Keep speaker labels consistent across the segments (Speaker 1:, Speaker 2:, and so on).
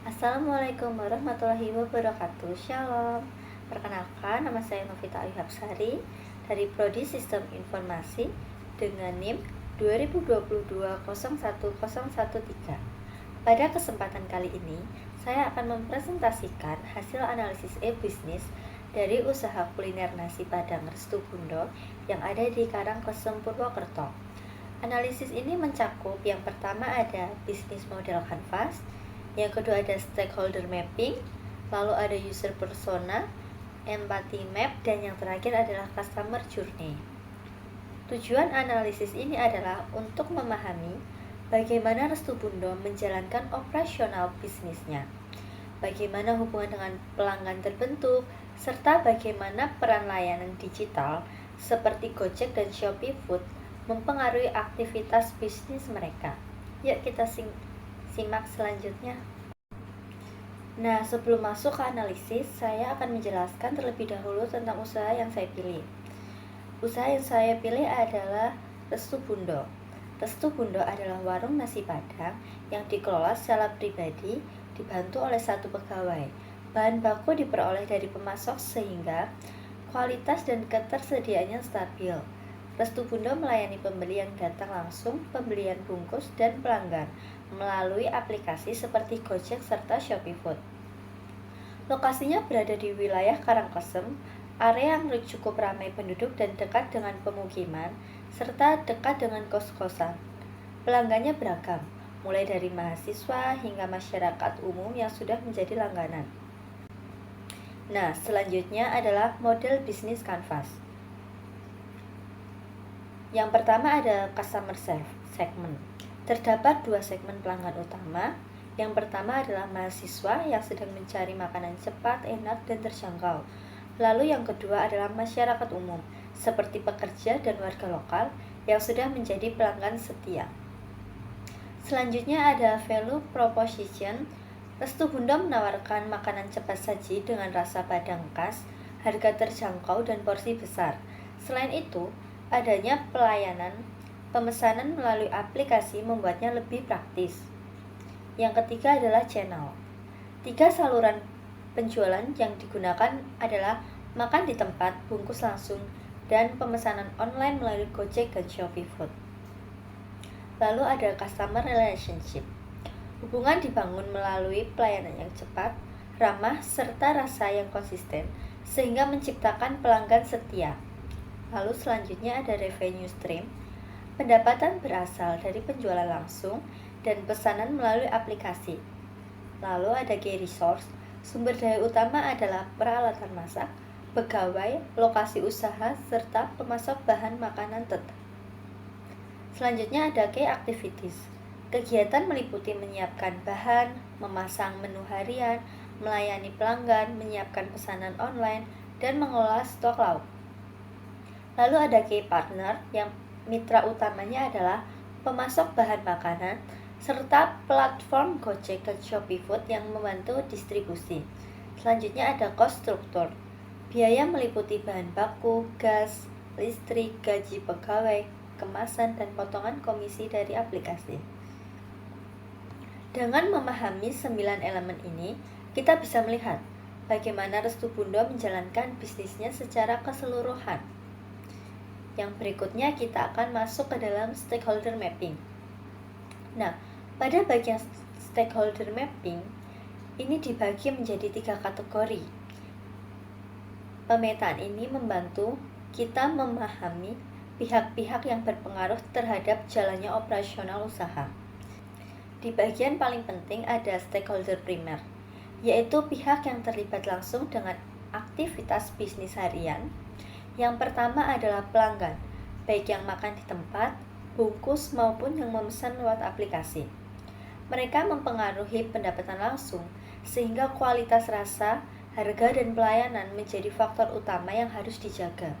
Speaker 1: Assalamualaikum warahmatullahi wabarakatuh. Shalom. Perkenalkan, nama saya Novita Ayuhapsari dari Prodi Sistem Informasi dengan NIM 2022-01013. Pada kesempatan kali ini, saya akan mempresentasikan hasil analisis e-bisnis dari usaha kuliner nasi Padang Restu Bundo yang ada di Karangkesem, Purwokerto. Analisis ini mencakup yang pertama ada bisnis model canvas, yang kedua ada stakeholder mapping, lalu ada user persona, empathy map, dan yang terakhir adalah customer journey. Tujuan analisis ini adalah untuk memahami bagaimana Restu Bundo menjalankan operasional bisnisnya, bagaimana hubungan dengan pelanggan terbentuk, serta bagaimana peran layanan digital seperti Gojek dan Shopee Food mempengaruhi aktivitas bisnis mereka. Yuk kita simak selanjutnya. Nah, sebelum masuk ke analisis, saya akan menjelaskan terlebih dahulu tentang usaha yang saya pilih. Usaha yang saya pilih adalah Restu Bundo. Restu Bundo adalah warung nasi Padang yang dikelola secara pribadi, dibantu oleh satu pegawai. Bahan baku diperoleh dari pemasok sehingga kualitas dan ketersediaannya stabil. Restu Bundo melayani pembeli yang datang langsung, pembelian bungkus, dan pelanggan melalui aplikasi seperti Gojek serta Shopee Food. Lokasinya berada di wilayah Karangkesem, area yang cukup ramai penduduk dan dekat dengan pemukiman, serta dekat dengan kos-kosan. Pelanggannya beragam, mulai dari mahasiswa hingga masyarakat umum yang sudah menjadi langganan. Nah, selanjutnya adalah model bisnis canvas. Yang pertama ada customer segment. Terdapat dua segmen pelanggan utama. Yang pertama adalah mahasiswa yang sedang mencari makanan cepat, enak, dan terjangkau. Lalu yang kedua adalah masyarakat umum, seperti pekerja dan warga lokal yang sudah menjadi pelanggan setia. Selanjutnya ada value proposition. Restu Bundo menawarkan makanan cepat saji dengan rasa Padang khas, harga terjangkau, dan porsi besar. Selain itu, adanya pelayanan pemesanan melalui aplikasi membuatnya lebih praktis. Yang ketiga adalah channel. 3 saluran penjualan yang digunakan adalah makan di tempat, bungkus langsung, dan pemesanan online melalui Gojek dan Shopee Food. Lalu ada customer relationship. Hubungan dibangun melalui pelayanan yang cepat, ramah, serta rasa yang konsisten, sehingga menciptakan pelanggan setia. Lalu selanjutnya ada revenue stream. Pendapatan berasal dari penjualan langsung dan pesanan melalui aplikasi. Lalu ada key resource. Sumber daya utama adalah peralatan masak, pegawai, lokasi usaha, serta pemasok bahan makanan tetap. Selanjutnya ada key activities. Kegiatan meliputi menyiapkan bahan, memasang menu harian, melayani pelanggan, menyiapkan pesanan online, dan mengelola stok lauk. Lalu ada key partner yang mitra utamanya adalah pemasok bahan makanan, serta platform Gojek dan Shopee Food yang membantu distribusi. Selanjutnya ada cost structure. Biaya meliputi bahan baku, gas, listrik, gaji pegawai, kemasan, dan potongan komisi dari aplikasi. Dengan memahami 9 elemen ini, kita bisa melihat bagaimana Restu Bundo menjalankan bisnisnya secara keseluruhan. Yang berikutnya kita akan masuk ke dalam stakeholder mapping. Nah, pada bagian stakeholder mapping, ini dibagi menjadi 3 kategori. Pemetaan ini membantu kita memahami pihak-pihak yang berpengaruh terhadap jalannya operasional usaha. Di bagian paling penting ada stakeholder primer, yaitu pihak yang terlibat langsung dengan aktivitas bisnis harian. Yang pertama adalah pelanggan, baik yang makan di tempat, bungkus, maupun yang memesan lewat aplikasi. Mereka mempengaruhi pendapatan langsung, sehingga kualitas rasa, harga, dan pelayanan menjadi faktor utama yang harus dijaga.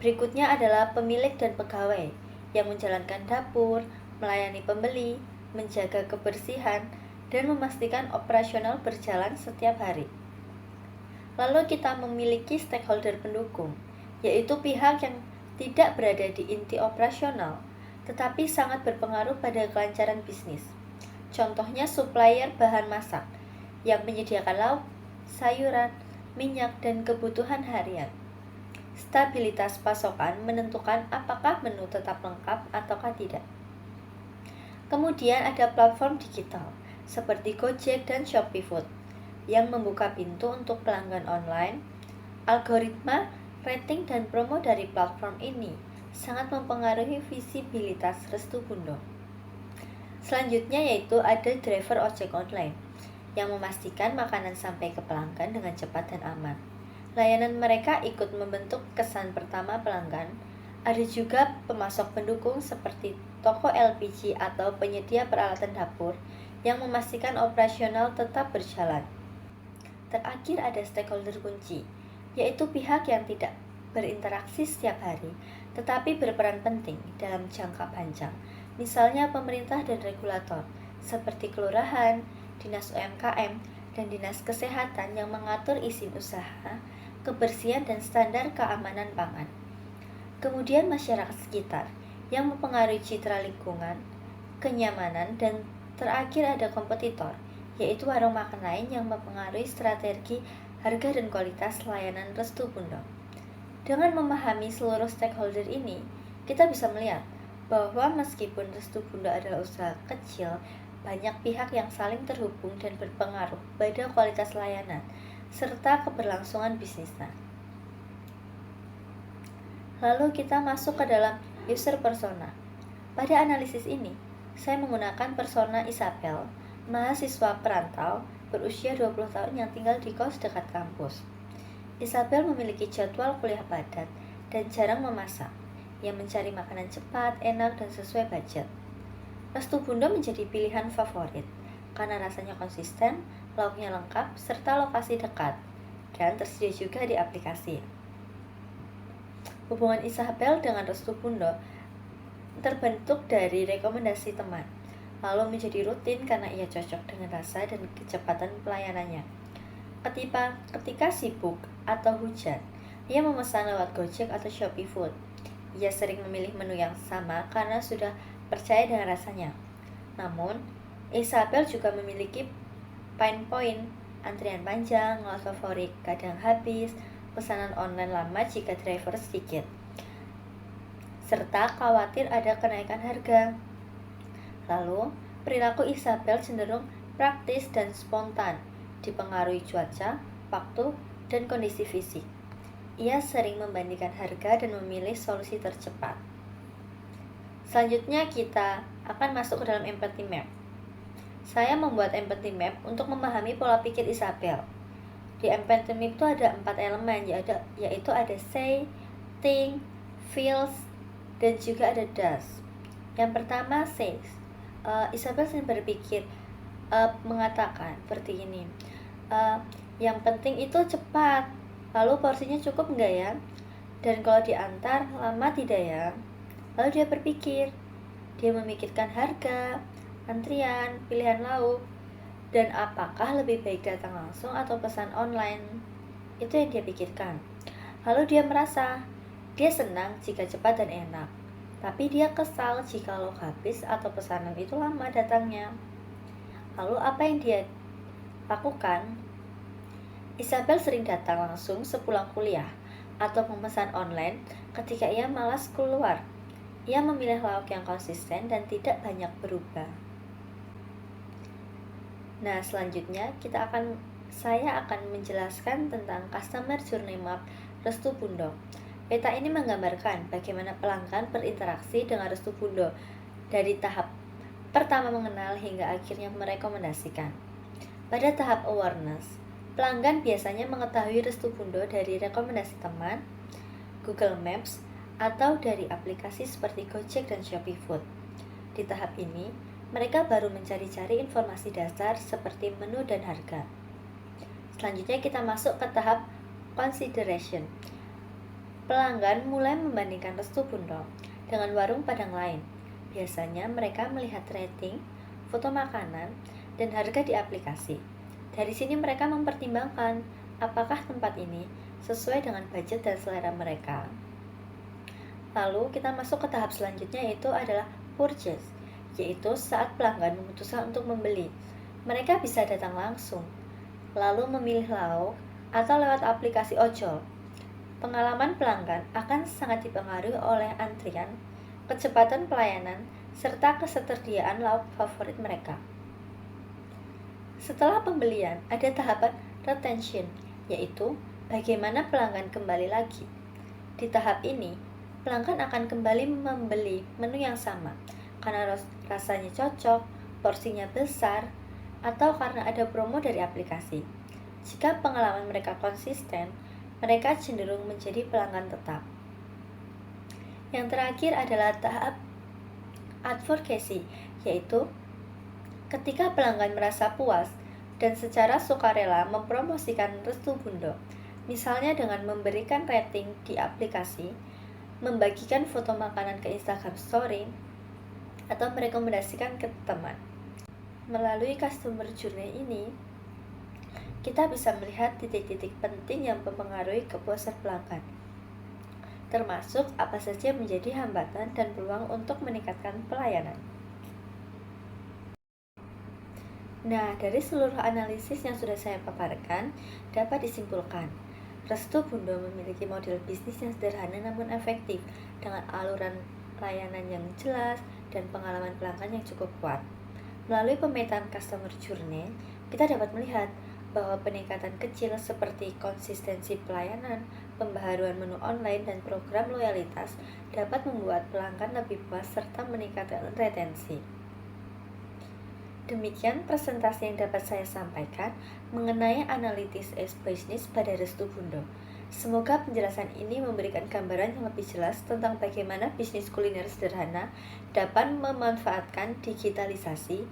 Speaker 1: Berikutnya adalah pemilik dan pegawai, yang menjalankan dapur, melayani pembeli, menjaga kebersihan, dan memastikan operasional berjalan setiap hari. Lalu kita memiliki stakeholder pendukung, yaitu pihak yang tidak berada di inti operasional, tetapi sangat berpengaruh pada kelancaran bisnis. Contohnya supplier bahan masak, yang menyediakan lauk, sayuran, minyak, dan kebutuhan harian. Stabilitas pasokan menentukan apakah menu tetap lengkap ataukah tidak. Kemudian ada platform digital seperti Gojek dan Shopee Food yang membuka pintu untuk pelanggan online. Algoritma, rating, dan promo dari platform ini sangat mempengaruhi visibilitas Restu Bundo. Selanjutnya yaitu ada driver ojek online yang memastikan makanan sampai ke pelanggan dengan cepat dan aman. Layanan mereka ikut membentuk kesan pertama pelanggan. Ada juga pemasok pendukung seperti toko LPG atau penyedia peralatan dapur yang memastikan operasional tetap berjalan. Terakhir ada stakeholder kunci, yaitu pihak yang tidak berinteraksi setiap hari, tetapi berperan penting dalam jangka panjang. Misalnya pemerintah dan regulator, seperti kelurahan, dinas UMKM, dan dinas kesehatan yang mengatur izin usaha, kebersihan, dan standar keamanan pangan. Kemudian masyarakat sekitar, yang mempengaruhi citra lingkungan, kenyamanan, dan terakhir ada kompetitor, yaitu warung makan lain yang mempengaruhi strategi, harga, dan kualitas layanan Restu Bundo. Dengan memahami seluruh stakeholder ini, kita bisa melihat bahwa meskipun Restu Bundo adalah usaha kecil, banyak pihak yang saling terhubung dan berpengaruh pada kualitas layanan serta keberlangsungan bisnisnya. Lalu kita masuk ke dalam user persona. Pada analisis ini, saya menggunakan persona Isabel, mahasiswa perantau berusia 20 tahun yang tinggal di kos dekat kampus. Isabel memiliki jadwal kuliah padat dan jarang memasak, yang mencari makanan cepat, enak, dan sesuai budget. Restu Bundo menjadi pilihan favorit karena rasanya konsisten, lauknya lengkap, serta lokasi dekat, dan tersedia juga di aplikasi. Hubungan Isabel dengan Restu Bundo terbentuk dari rekomendasi teman, lalu menjadi rutin karena ia cocok dengan rasa dan kecepatan pelayanannya. Ketika sibuk atau hujan, ia memesan lewat Gojek atau Shopee Food. Ia sering memilih menu yang sama karena sudah percaya dengan rasanya. Namun, Isabel juga memiliki pain point, antrian panjang, lot favorit kadang habis, pesanan online lama jika driver sedikit, serta khawatir ada kenaikan harga. Lalu, perilaku Isabel cenderung praktis dan spontan, dipengaruhi cuaca, waktu, dan kondisi fisik. Ia sering membandingkan harga dan memilih solusi tercepat. Selanjutnya kita akan masuk ke dalam empathy map. Saya membuat empathy map untuk memahami pola pikir Isabel. Di empathy map itu ada 4 elemen, yaitu ada say, think, feels, dan juga ada does. Yang pertama says. Isabel sering berpikir, mengatakan seperti ini. Yang penting itu cepat. Lalu porsinya cukup enggak ya? Dan kalau diantar lama tidak ya? Lalu dia berpikir, dia memikirkan harga, antrian, pilihan lauk, dan apakah lebih baik datang langsung atau pesan online. Itu yang dia pikirkan. Lalu dia merasa, dia senang jika cepat dan enak, tapi dia kesal jika lauk habis atau pesanan itu lama datangnya. Lalu apa yang dia lakukan? Isabel sering datang langsung sepulang kuliah atau memesan online ketika ia malas keluar. Ia memilih lauk yang konsisten dan tidak banyak berubah. Nah, selanjutnya saya akan menjelaskan tentang Customer Journey Map Restu Bundo. Peta ini menggambarkan bagaimana pelanggan berinteraksi dengan Restu Bundo dari tahap pertama mengenal hingga akhirnya merekomendasikan. Pada tahap awareness, pelanggan biasanya mengetahui Restu Bundo dari rekomendasi teman, Google Maps, atau dari aplikasi seperti Gojek dan Shopee Food. Di tahap ini, mereka baru mencari-cari informasi dasar seperti menu dan harga. Selanjutnya kita masuk ke tahap consideration. Pelanggan mulai membandingkan Restu Bundo dengan warung Padang lain. Biasanya mereka melihat rating, foto makanan, dan harga di aplikasi. Dari sini mereka mempertimbangkan apakah tempat ini sesuai dengan budget dan selera mereka. Lalu kita masuk ke tahap selanjutnya, yaitu adalah purchase, yaitu saat pelanggan memutuskan untuk membeli. Mereka bisa datang langsung, lalu memilih lauk, atau lewat aplikasi ojol. Pengalaman pelanggan akan sangat dipengaruhi oleh antrian, kecepatan pelayanan, serta ketersediaan lauk favorit mereka. Setelah pembelian, ada tahapan retention, yaitu bagaimana pelanggan kembali lagi. Di tahap ini, pelanggan akan kembali membeli menu yang sama karena rasanya cocok, porsinya besar, atau karena ada promo dari aplikasi. Jika pengalaman mereka konsisten, mereka cenderung menjadi pelanggan tetap. Yang terakhir adalah tahap advocacy, yaitu ketika pelanggan merasa puas dan secara sukarela mempromosikan Restu Bundo, misalnya dengan memberikan rating di aplikasi, membagikan foto makanan ke Instagram Story, atau merekomendasikan ke teman. Melalui customer journey ini, kita bisa melihat titik-titik penting yang mempengaruhi kepuasan pelanggan, termasuk apa saja yang menjadi hambatan dan peluang untuk meningkatkan pelayanan. Nah, dari seluruh analisis yang sudah saya paparkan, dapat disimpulkan, Restu Bundo memiliki model bisnis yang sederhana namun efektif, dengan aluran layanan yang jelas dan pengalaman pelanggan yang cukup kuat. Melalui pemetaan customer journey, kita dapat melihat bahwa peningkatan kecil seperti konsistensi pelayanan, pembaharuan menu online, dan program loyalitas dapat membuat pelanggan lebih puas serta meningkatkan retensi. Demikian presentasi yang dapat saya sampaikan mengenai analitis bisnis pada Restu Bundo. Semoga penjelasan ini memberikan gambaran yang lebih jelas tentang bagaimana bisnis kuliner sederhana dapat memanfaatkan digitalisasi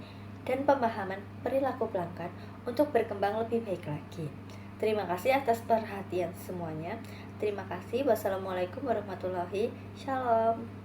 Speaker 1: dan pemahaman perilaku pelanggan untuk berkembang lebih baik lagi. Terima kasih atas perhatian semuanya. Terima kasih. Wassalamualaikum warahmatullahi wabarakatuh. Shalom.